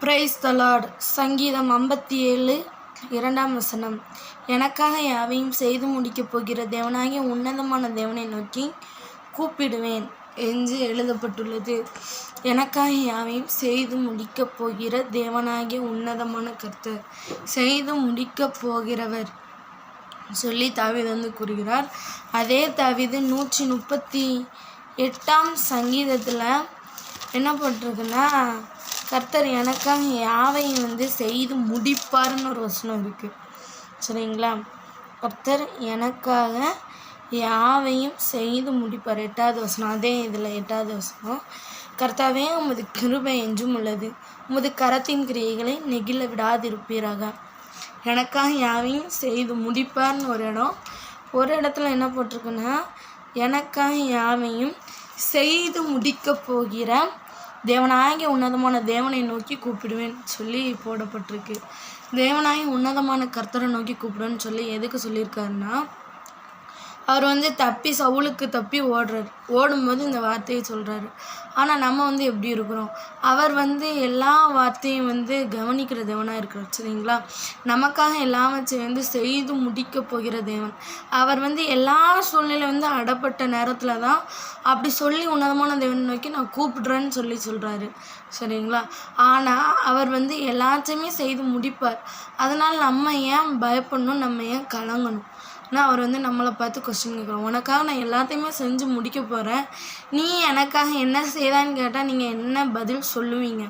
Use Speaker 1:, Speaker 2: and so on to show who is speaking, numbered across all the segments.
Speaker 1: Praise the Lord. சங்கீதம் 57 2ஆம் வசனம். எனக்காக யாவையும் செய்து முடிக்கப் போகிற தேவனாகிய உன்னதமான தேவனை நோக்கி கூப்பிடுவேன் என்று எழுதப்பட்டுள்ளது. எனக்காக யாவையும் செய்து முடிக்கப் போகிற தேவனாகிய உன்னதமான கர்த்தர், செய்து முடிக்கப் போகிறவர் சொல்லி தாவீது கூறுகிறார். அதே தாவீது 138ஆம் சங்கீதத்தில் என்ன போட்டிருக்குன்னா, கர்த்தர் எனக்காக யாவையும் செய்து முடிப்பார்னு ஒரு வசனம் இருக்குது. சரிங்களா? கர்த்தர் எனக்காக யாவையும் செய்து முடிப்பார். 8வது வசனம். அதே இதில் 8வது வசனம். கர்த்தாவே, உமது கிருபை என்றும் உள்ளது, உமது கரத்தின் கிரியைகளை நெகிழ விடாதிருப்பீராக. எனக்காக யாவையும் செய்து முடிப்பார்னு ஒரு இடத்துல என்ன போட்டிருக்குன்னா, எனக்காக யாவையும் செய்து முடிக்கப் போகிற தேவனாகிய உன்னதமான தேவனை நோக்கி கூப்பிடுவேன் சொல்லி போடப்பட்டிருக்கு. தேவனாகிய உன்னதமான கர்த்தரை நோக்கி கூப்பிடுவேன்னு சொல்லி எதுக்கு சொல்லியிருக்காருன்னா, அவர் தப்பி சவுலுக்கு தப்பி ஓடும்போது இந்த வார்த்தையை சொல்கிறாரு. ஆனால் நம்ம எப்படி இருக்கிறோம்? அவர் எல்லா வார்த்தையும் கவனிக்கிற தேவனாக இருக்கிறார். சரிங்களா? நமக்காக எல்லாவற்றையும் செய்து முடிக்க போகிற தேவன். அவர் எல்லா சூழ்நிலை அடப்பட்ட நேரத்தில் தான் அப்படி சொல்லி உன்னதமான தேவனை நோக்கி நான் கூப்பிடுறேன்னு சொல்கிறாரு. சரிங்களா? ஆனால் அவர் எல்லாத்தையுமே செய்து முடிப்பார். அதனால் நம்ம ஏன் பயப்படணும்? நம்ம ஏன் கலங்கணும்? ஆனால் அவர் நம்மளை பார்த்து கொஸ்டின் கேட்குறோம். உனக்காக நான் எல்லாத்தையுமே செஞ்சு முடிக்க போகிறேன், நீ எனக்காக என்ன செய்தான்னு கேட்டால் நீங்கள் என்ன பதில் சொல்லுவீங்க?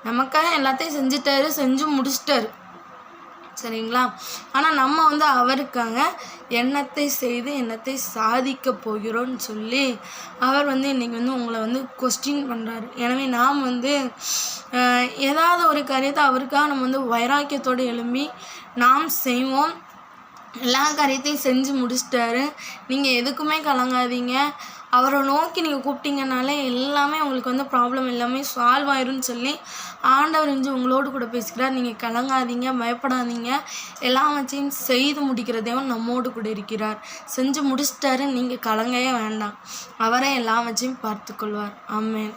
Speaker 1: நமக்காக எல்லாத்தையும் செஞ்சு முடிச்சிட்டாரு. சரிங்களா? ஆனால் நம்ம அவருக்காக என்னத்தை செய்து என்னத்தை சாதிக்க போகிறோன்னு சொல்லி அவர் இன்றைக்கி உங்களை கொஸ்டின் பண்ணுறாரு. எனவே நாம் ஏதாவது ஒரு காரியத்தை அவருக்காக நம்ம வைராக்கியத்தோடு எழும்பி நாம் செய்வோம். எல்லா காரியத்தையும் செஞ்சு முடிச்சிட்டாரு. நீங்கள் எதுக்குமே கலங்காதீங்க. அவரை நோக்கி நீங்கள் கூப்பிட்டீங்கனாலே எல்லாமே உங்களுக்கு ப்ராப்ளம் எல்லாமே சால்வ் ஆயிரும்னு சொல்லி ஆண்டவர் உங்களோடு கூட பேசுகிறார். நீங்கள் கலங்காதீங்க, பயப்படாதீங்க. எல்லாவற்றையும் செய்து முடிக்கிற தேவன் நம்மோடு கூட இருக்கிறார். செஞ்சு முடிச்சிட்டாரு. நீங்கள் கலங்கவே வேண்டாம். அவரே எல்லாவற்றையும் பார்த்து கொள்வார். ஆமென்.